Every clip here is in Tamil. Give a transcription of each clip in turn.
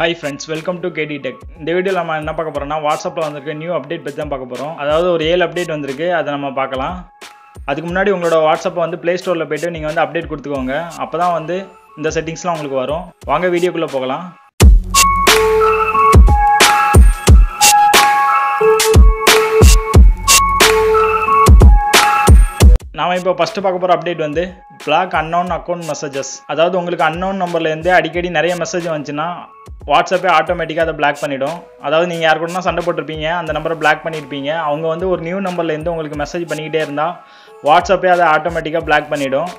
Hi friends, welcome to KD Tech. இந்த வீடியோல நம்ம என்ன பார்க்க போறோம்னா வாட்ஸ்அப்ல வந்திருக்க நியூ அப்டேட் பத்தி தான் பார்க்க போறோம். அதாவது ஒரு 7 அப்டேட் வந்திருக்கு. அதை நம்ம பார்க்கலாம். அதுக்கு முன்னாடி உங்களோட வாட்ஸ்அப்பை வந்து Play Storeல போய்ட்டு நீங்க வந்து அப்டேட் கொடுத்துக்கோங்க. அப்பதான் வந்து இந்த செட்டிங்ஸ்லாம் உங்களுக்கு வரும். வாங்க வீடியோக்குள்ள போகலாம். நாம இப்போ ஃபர்ஸ்ட் பார்க்க போற அப்டேட் வந்து Block Unknown Account Messages. அதாவது உங்களுக்கு unknown நம்பர்ல இருந்து அடிக்கடி நிறைய மெசேஜ் வந்துச்சுன்னா வாட்ஸ்அப்பே ஆட்டோமேட்டிக்காக அதை பிளாக் பண்ணிடும். அதாவது நீங்கள் யார் கூடனா சண்டை போட்டிருப்பீங்க, அந்த நம்பரை பிளாக் பண்ணியிருப்பீங்க, அவங்க வந்து ஒரு நியூ நம்பர்லேருந்து உங்களுக்கு மெசேஜ் பண்ணிக்கிட்டே இருந்தால் வாட்ஸ்அப்பே அதை ஆட்டோமேட்டிக்காக பிளாக் பண்ணிடும்.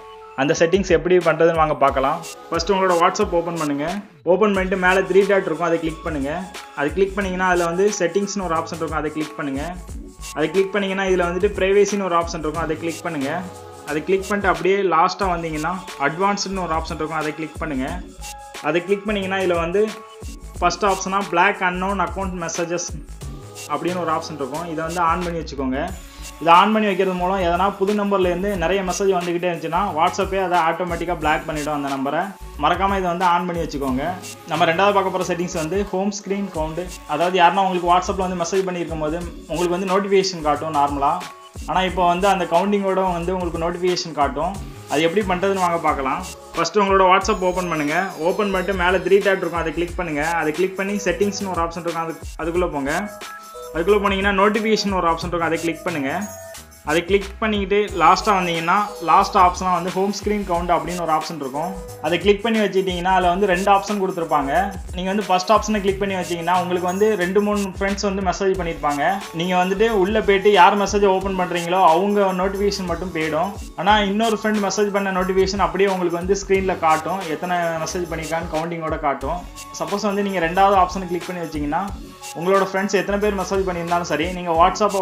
அந்த செட்டிங்ஸ் எப்படி பண்ணுறதுன்னு வாங்க பார்க்கலாம். ஃபஸ்ட்டு உங்களோட வாட்ஸ்அப் ஓப்பன் பண்ணுங்கள். ஓப்பன் பண்ணிட்டு மேலே 3 டாட் இருக்கும், அதை கிளிக் பண்ணுங்கள். அது கிளிக் பண்ணிங்கன்னா அதில் வந்து செட்டிங்ஸ்னு ஒரு ஆப்ஷன் இருக்கும், அதை கிளிக் பண்ணுங்கள். அதை கிளிக் பண்ணிங்கன்னா இதில் வந்துட்டு ப்ரைவேசின்னு ஒரு ஆப்ஷன் இருக்கும், அதை கிளிக் பண்ணுங்கள். அதை கிளிக் பண்ணிட்டு அப்படியே லாஸ்ட்டாக வந்தீங்கன்னா அட்வான்ஸ்டுன்னு ஒரு ஆப்ஷன் இருக்கும், அதை கிளிக் பண்ணுங்கள். அதை கிளிக் பண்ணிங்கன்னா இதில் வந்து ஃபஸ்ட் ஆப்ஷனாக Block Unknown Account Messages அப்படின்னு ஒரு ஆப்ஷன் இருக்கும். இதை வந்து ஆன் பண்ணி வச்சுக்கோங்க. இதை ஆன் பண்ணி வைக்கிறது மூலம் எதனா புது நம்பர்லேருந்து நிறைய மெசேஜ் வந்துக்கிட்டே இருந்துச்சுன்னா வாட்ஸ்அப்பே அதை ஆட்டோமேட்டிக்காக பிளாக் பண்ணிவிடும் அந்த நம்பரை. மறக்காமல் இதை வந்து ஆன் பண்ணி வச்சுக்கோங்க. நம்ம ரெண்டாவது பார்க்க போகிற செட்டிங்ஸ் வந்து ஹோம் ஸ்க்ரீன் கவுண்ட். அதாவது யாருன்னா உங்களுக்கு வாட்ஸ்அப்பில் வந்து மெசேஜ் பண்ணியிருக்கும் போது உங்களுக்கு வந்து நோட்டிஃபிகேஷன் காட்டும் நார்மலாக. ஆனால் இப்போ வந்து அந்த கவுண்டிங்கோட வந்து உங்களுக்கு நோட்டிஃபிகேஷன் காட்டும். அது எப்படி பண்ணுறதுன்னு வாங்க பார்க்கலாம். ஃபஸ்ட்டு உங்களோட வாட்ஸ்அப் ஓப்பன் பண்ணுங்கள். ஓப்பன் பண்ணிட்டு மேலே 3 டாட் இருக்கும், அதை கிளிக் பண்ணுங்கள். அதை கிளிக் பண்ணி செட்டிங்ஸ்னு ஒரு ஆப்ஷன் இருக்கும், அதுக்குள்ளே போங்க. அதுக்குள்ளே போனீங்கன்னா நோட்டிஃபிகேஷன் ஒரு ஆப்ஷன் இருக்கும், அதை கிளிக் பண்ணுங்கள். அதை கிளிக் பண்ணிக்கிட்டு லாஸ்ட்டாக வந்தீங்கன்னா லாஸ்ட் ஆப்ஷனாக வந்து ஹோம் ஸ்க்ரீன் கவுண்ட் அப்படின்னு ஒரு ஆப்ஷன் இருக்கும். அதை கிளிக் பண்ணி வச்சுக்கிட்டிங்கன்னா அதில் வந்து 2 ஆப்ஷன் கொடுத்துருப்பாங்க. நீங்கள் வந்து ஃபஸ்ட் ஆப்ஷனை கிளிக் பண்ணி வச்சிங்கன்னா உங்களுக்கு வந்து 2-3 ஃப்ரெண்ட்ஸ் வந்து மெசேஜ் பண்ணியிருப்பாங்க. நீங்கள் வந்துட்டு உள்ளே போய்ட்டு யார் மெசேஜை ஓப்பன் பண்ணுறீங்களோ அவங்க நோட்டிஃபிகேஷன் மட்டும் போயிடும். ஆனால் இன்னொரு ஃப்ரெண்ட் மெசேஜ் பண்ண நோட்டிஃபிகேஷன் அப்படியே உங்களுக்கு வந்து ஸ்க்ரீனில் காட்டும், எத்தனை மெசேஜ் பண்ணியிருக்கான்னு கவுண்டிங்கோட காட்டும். சப்போஸ் வந்து நீங்கள் 2வது ஆப்ஷனை கிளிக் பண்ணி வச்சிங்கன்னா உங்களோட ஃப்ரெண்ட்ஸ் எத்தனை பேர் மெசேஜ் பண்ணியிருந்தாலும் சரி, நீங்கள் வாட்ஸ்அப்பை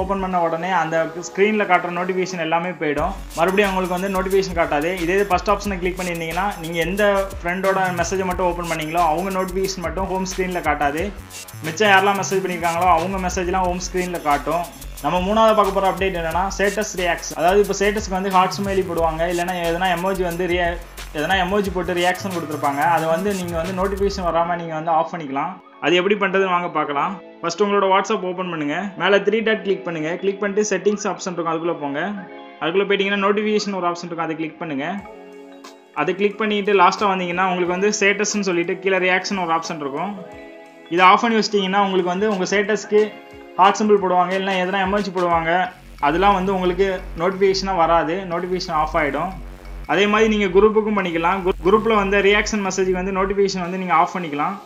ஓப்பன் பண்ண உடனே அந்த ஸ்க்ரீனில் காட்டுற நோட்டிஃபிகேஷன் எல்லாமே போயிடும். மறுபடியும் உங்களுக்கு வந்து நோட்டிஃபிகேஷன் காட்டாது. இதே ஃபஸ்ட் ஆப்ஷனை கிளிக் பண்ணியிருந்தீங்கன்னா நீங்கள் எந்த ஃப்ரெண்டோட மெசேஜை மட்டும் ஓப்பன் பண்ணீங்களோ அவங்க நோட்டிஃபிகேஷன் மட்டும் ஹோம் ஸ்க்ரீனில் காட்டாது. மிச்சம் யாரெல்லாம் மெசேஜ் பண்ணியிருக்காங்களோ அவங்க மெசேஜ்லாம் ஹோம் ஸ்க்ரீனில் காட்டும். நம்ம மூணாவது பார்க்க போகிற அப்டேட் என்னன்னா ஸ்டேட்டஸ் ரியாக்ஷன். அதாவது இப்போ ஸ்டேட்டஸ்க்கு வந்து ஹார்ட் ஸ்மைலி போடுவாங்க, இல்லைனா எதனா எமோஜி வந்து எமோஜி போட்டு ரியாக்ஷன் கொடுத்துருப்பாங்க. அதை வந்து நீங்கள் வந்து நோட்டிஃபிகேஷன் வராமல் நீங்கள் வந்து ஆஃப் பண்ணிக்கலாம். அது எப்படி பண்ணுறதுன்னு வாங்க பார்க்கலாம். ஃபஸ்ட்டு உங்களோட வாட்ஸ்அப் ஓப்பன் பண்ணுங்கள். மேலே 3 டாட் கிளிக் பண்ணுங்கள். கிளிக் பண்ணிட்டு செட்டிங்ஸ் ஆப்ஷன் இருக்கும், அதுக்குள்ளே போங்க. அதுக்குள்ளே போயிட்டீங்கன்னா நோட்டிஃபிகேஷன் ஒரு ஆப்ஷன் இருக்கும், அதை கிளிக் பண்ணுங்கள். அதை கிளிக் பண்ணிவிட்டு லாஸ்ட்டாக வந்தீங்கன்னா உங்களுக்கு வந்து ஸ்டேட்டஸ்ன்னு சொல்லிட்டு கீழே ரியாக்ஷன் ஒரு ஆப்ஷன் இருக்கும். இதை ஆஃப் பண்ணி வச்சிட்டிங்கன்னா உங்களுக்கு வந்து உங்கள் ஸ்டேட்டஸ்க்கு ஹார்ட் சிம்பிள் போடுவாங்க, இல்லைனா எதனா எமோஜி போடுவாங்க, அதெல்லாம் வந்து உங்களுக்கு நோட்டிஃபிகேஷனாக வராது, நோட்டிஃபிகேஷன் ஆஃப் ஆகிடும். அதே மாதிரி நீங்கள் குரூப்புக்கும் பண்ணிக்கலாம். குரூப்பில் வந்து ரியாக்ஷன் மெசேஜுக்கு வந்து நோட்டிஃபிகேஷன் வந்து நீங்கள் ஆஃப் பண்ணிக்கலாம்.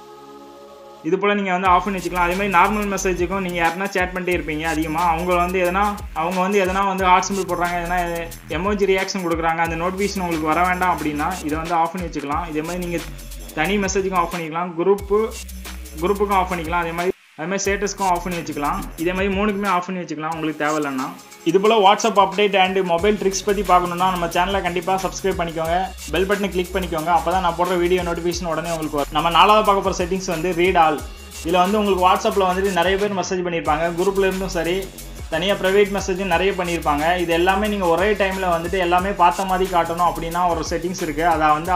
இது போல் நீங்கள் வந்து ஆஃப் பண்ணி வச்சுக்கலாம். அதே மாதிரி நார்மல் மெசேஜுக்கும் நீங்கள் யாருன்னா சேட் பண்ணிட்டே இருப்பீங்க அதிகமாக, அவங்க வந்து எதனா வந்து ஹார்ட் சிம்பிள் போடுறாங்க, எதனா எமோஜி ரியாக்ஷன் கொடுக்குறாங்க, அந்த நோட்டிஃபிகேஷன் உங்களுக்கு வர வேண்டாம் அப்படின்னா இதை வந்து ஆஃப் பண்ணி வச்சுக்கலாம். இதே மாதிரி நீங்கள் தனி மெசேஜுக்கும் ஆஃப் பண்ணிக்கலாம், குரூப்புக்கும் ஆஃப் பண்ணிக்கலாம், அதே மாதிரி ஸ்டேட்டஸ்க்கும் ஆஃப் பண்ணி வச்சுக்கலாம். இதே மாதிரி 3க்குமே ஆஃப் பண்ணி வச்சுக்கலாம் உங்களுக்கு தேவையில்லைன்னா. இது போல் WhatsApp update and mobile tricks பற்றி பார்க்கணுன்னா நம்ம சேனலை கண்டிப்பாக சப்ஸ்கிரைப் பண்ணிக்கோங்க, பெல் பட்டனை கிளிக் பண்ணிக்கோங்க. அப்போ தான் நான் போடுற வீடியோ நோட்டிஃபிகேஷன் உடனே உங்களுக்கு வரும். நம்ம 4வது பார்க்க போகிற செட்டிங்ஸ் வந்து ரீட் ஆல். இதில் வந்து உங்களுக்கு வாட்ஸ்அப்பில் வந்துட்டு நிறைய பேர் மெசேஜ் பண்ணியிருப்பாங்க, குரூப்பில் இருந்தும் சரி, தனியாக ப்ரைவேட் மெசேஜும் நிறைய பண்ணியிருப்பாங்க. இது எல்லாமே நீங்கள் ஒரே டைமில் வந்துட்டு எல்லாமே பார்த்த மாதிரி காட்டணும் அப்படின்னா ஒரு செட்டிங்ஸ் இருக்குது. அதை வந்து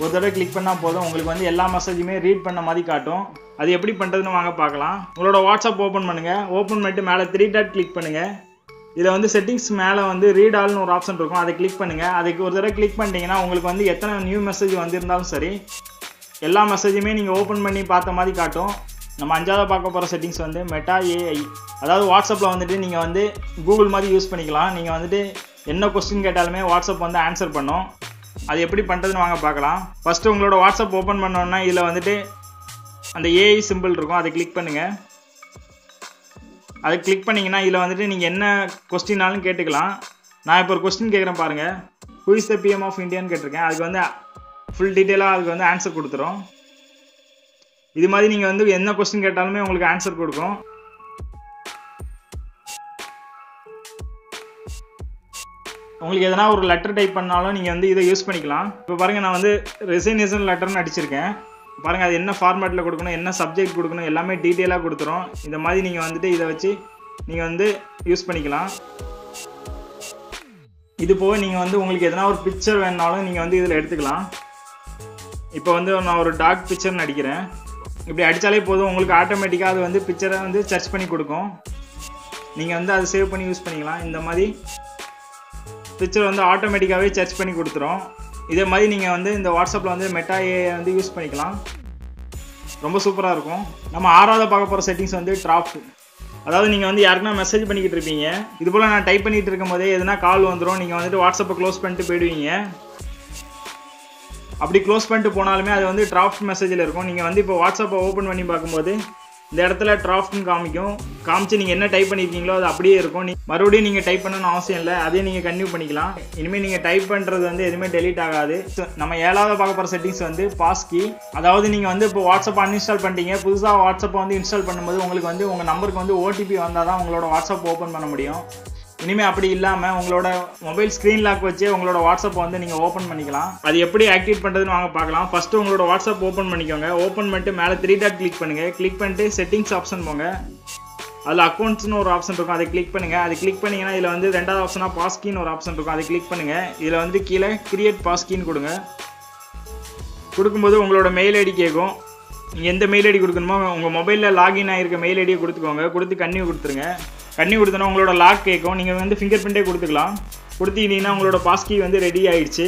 ஒரு தடவை கிளிக் பண்ணால் போதும், உங்களுக்கு வந்து எல்லா மெசேஜுமே ரீட் பண்ண மாதிரி காட்டும். அது எப்படி பண்ணுறதுன்னு வாங்க பார்க்கலாம். உங்களோட வாட்ஸ்அப் ஓப்பன் பண்ணுங்கள். ஓப்பன் பண்ணிட்டு மேலே 3 டாட் கிளிக் பண்ணுங்கள். இதில் வந்து செட்டிங்ஸ் மேலே வந்து ரீட் ஆல்னு ஒரு ஆப்ஷன் இருக்கும், அதை கிளிக் பண்ணுங்கள். அதுக்கு ஒரு தடவை கிளிக் பண்ணிட்டீங்கன்னா உங்களுக்கு வந்து எத்தனை நியூ மெசேஜ் வந்திருந்தாலும் சரி எல்லா மெசேஜுமே நீங்கள் ஓப்பன் பண்ணி பார்த்த மாதிரி காட்டும். நம்ம 5வது பார்க்க போகிற செட்டிங்ஸ் வந்து மெட்டா ஏஐ. அதாவது வாட்ஸ்அப்பில் வந்துட்டு நீங்கள் வந்து கூகுள் மாதிரி யூஸ் பண்ணிக்கலாம். நீங்கள் வந்துட்டு என்ன கொஸ்டின் கேட்டாலுமே வாட்ஸ்அப் வந்து ஆன்சர் பண்ணும். அது எப்படி பண்ணுறதுன்னு வாங்க பார்க்கலாம். ஃபஸ்ட்டு உங்களோட வாட்ஸ்அப் ஓப்பன் பண்ணோன்னா இதில் வந்துட்டு அந்த ஏஐ சிம்பிள் இருக்கும், அதை கிளிக் பண்ணுங்கள். அதை கிளிக் பண்ணிங்கன்னா இதில் வந்துட்டு நீங்கள் என்ன கொஸ்டின்னாலும் கேட்டுக்கலாம். நான் இப்போ ஒரு கொஸ்டின் கேட்குறேன் பாருங்கள், who is the PM of இந்தியான்னு கேட்டிருக்கேன். அதுக்கு வந்து ஃபுல் டீட்டெயிலாக அதுக்கு வந்து ஆன்சர் கொடுத்துரும். இது மாதிரி நீங்கள் வந்து என்ன கொஸ்டின் கேட்டாலுமே உங்களுக்கு ஆன்சர் கொடுக்கும். உங்களுக்கு எதனா ஒரு லெட்டர் டைப் பண்ணாலும் நீங்கள் வந்து இதை யூஸ் பண்ணிக்கலாம். இப்போ பாருங்கள், நான் வந்து ரெசிக்னேஷன் லெட்டர்னு அடிச்சிருக்கேன். பாருங்கள், அது என்ன ஃபார்மேட்டில் கொடுக்கணும், என்ன சப்ஜெக்ட் கொடுக்கணும் எல்லாமே டீட்டெயிலாக கொடுத்துரும். இந்த மாதிரி நீங்கள் வந்துட்டு இதை வச்சு நீங்கள் வந்து யூஸ் பண்ணிக்கலாம். இது போக நீங்கள் வந்து உங்களுக்கு எதனா ஒரு பிக்சர் வேணுனாலும் நீங்கள் வந்து இதில் எடுத்துக்கலாம். இப்போ வந்து நான் ஒரு டாக் பிக்சர் அடிக்கிறேன். இப்படி அடித்தாலே போதும், உங்களுக்கு ஆட்டோமேட்டிக்காக அது வந்து பிக்சரை வந்து சர்ச் பண்ணி கொடுக்கும். நீங்கள் வந்து அதை சேவ் பண்ணி யூஸ் பண்ணிக்கலாம். இந்த மாதிரி பிக்சர் வந்து ஆட்டோமேட்டிக்காகவே சர்ச் பண்ணி கொடுத்துரும். இதே மாதிரி நீங்கள் வந்து இந்த வாட்ஸ்அப்பில் வந்து மெட்டா ஏஐ வந்து யூஸ் பண்ணிக்கலாம். ரொம்ப சூப்பராக இருக்கும். நம்ம 6வது பார்க்க போகிற செட்டிங்ஸ் வந்து டிராஃப்ட். அதாவது நீங்கள் வந்து யாருக்குன்னா மெசேஜ் பண்ணிக்கிட்டு இருப்பீங்க. இது போல் நான் டைப் பண்ணிகிட்டு இருக்கும் போதே எதுனா கால் வந்துடும். நீங்கள் வந்துட்டு வாட்ஸ்அப்பை க்ளோஸ் பண்ணிட்டு போயிடுவீங்க. அப்படி க்ளோஸ் பண்ணிட்டு போனாலுமே அது வந்து டிராஃப்ட் மெசேஜில் இருக்கும். நீங்கள் வந்து இப்போ வாட்ஸ்அப்பை ஓப்பன் பண்ணி பார்க்கும்போது இந்த இடத்துல டிராஃப்ட்னு காமிச்சு நீங்கள் என்ன டைப் பண்ணியிருக்கீங்களோ அது அப்படியே இருக்கும். மறுபடியும் நீங்கள் டைப் பண்ணணும்னு அவசியம் இல்லை, அதே நீங்கள் கன்டினியூ பண்ணிக்கலாம். இனிமேல் நீங்கள் டைப் பண்ணுறது வந்து எதுவுமே டெலீட் ஆகாது. நம்ம 7வது பார்க்க போகிற செட்டிங்ஸ் வந்து பாஸ் கீ. அதாவது நீங்கள் வந்து இப்போ வாட்ஸ்அப் அன்இன்ஸ்டால் பண்ணிட்டீங்க, புதுசாக வாட்ஸ்அப்பை வந்து இன்ஸ்டால் பண்ணும்போது உங்களுக்கு வந்து உங்கள் நம்பருக்கு வந்து ஓடிபி வந்தால் தான் உங்களோட வாட்ஸ்அப் ஓப்பன் பண்ண முடியும். இனிமேல் அப்படி இல்லாமல் உங்களோட மொபைல் ஸ்க்ரீன் லாக் வச்சு உங்களோட வாட்ஸ்அப்பை வந்து நீங்கள் ஓப்பன் பண்ணிக்கலாம். அது எப்படி ஆக்டிவேட் பண்ணுறதுன்னு வாங்க பார்க்கலாம். ஃபஸ்ட்டு உங்களோட வாட்ஸ்அப் ஓப்பன் பண்ணிக்கோங்க. ஓப்பன் பண்ணிட்டு மேலே 3 டாட் கிளிக் பண்ணுங்கள். கிளிக் பண்ணிட்டு செட்டிங்ஸ் ஆப்ஷன் போங்க. அதில் அக்கௌண்ட்ஸ்னு ஒரு ஆப்ஷன் இருக்கும், அதை கிளிக் பண்ணுங்கள். அதை கிளிக் பண்ணிங்கன்னா இதில் வந்து 2வது ஆப்ஷனாக பாஸ்கீன்னு ஒரு ஆப்ஷன் இருக்கும், அதை கிளிக் பண்ணுங்கள். இதில் வந்து கீழே கிரியேட் பாஸ்கீன்னு கொடுங்க. கொடுக்கும்போது உங்களோட மெயில் ஐடி கேட்கும். நீங்கள் எந்த மெயில் ஐடி கொடுக்கணுமோ உங்கள் மொபைலில் லாகின் ஆகிருக்க மெயில் ஐடியை கொடுத்துக்கோங்க. கொடுத்து கன்னியூ கொடுத்துருங்க. கன்னியூ கொடுத்தோன்னா உங்களோட லாக் கேட்கும். நீங்கள் வந்து ஃபிங்கர் பிரிண்டே கொடுத்துக்கலாம். கொடுத்தீங்கன்னா உங்களோட பாஸ்கீ வந்து ரெடி ஆகிடுச்சு.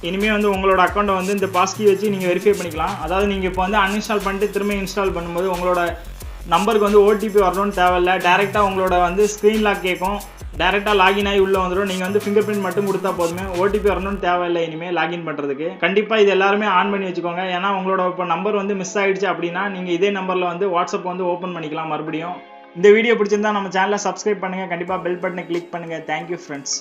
இனிமேல் வந்து உங்களோட அக்கௌண்ட்டை வந்து இந்த பாஸ்கீ வச்சு நீங்கள் வெரிஃபை பண்ணிக்கலாம். அதாவது நீங்கள் இப்போ வந்து அன்இன்ஸ்டால் பண்ணிட்டு திரும்ப இன்ஸ்டால் பண்ணும்போது உங்களோட நம்பருக்கு வந்து ஓடிபி வரணும்னு தேவையில்லை. டேரெக்டாக உங்களோட வந்து ஸ்க்ரீன் லாக் கேட்கும். டேரெக்டாக லாகின் ஆகி உள்ளே வந்துடும். நீங்கள் வந்து ஃபிங்கர் பிரிண்ட் மட்டும் கொடுத்தா போதுமே, ஓடிபி வரணும்னு தேவையில்லை இனிமேல் லாகின் பண்ணுறதுக்கு. கண்டிப்பாக இது எல்லாருமே ஆன் பண்ணி வச்சுக்கோங்க. ஏன்னா உங்களோட இப்போ நம்பர் வந்து மிஸ் ஆகிடுச்சு அப்படின்னா நீங்கள் இதே நம்பரில் வந்து வாட்ஸ்அப் வந்து ஓப்பன் பண்ணிக்கலாம் மறுபடியும். இந்த வீடியோ பிடிச்சிருந்தா நம்ம சேனலை சப்ஸ்கிரைப் பண்ணுங்கள். கண்டிப்பாக பெல் பட்டனை கிளிக் பண்ணுங்கள். Thank you friends.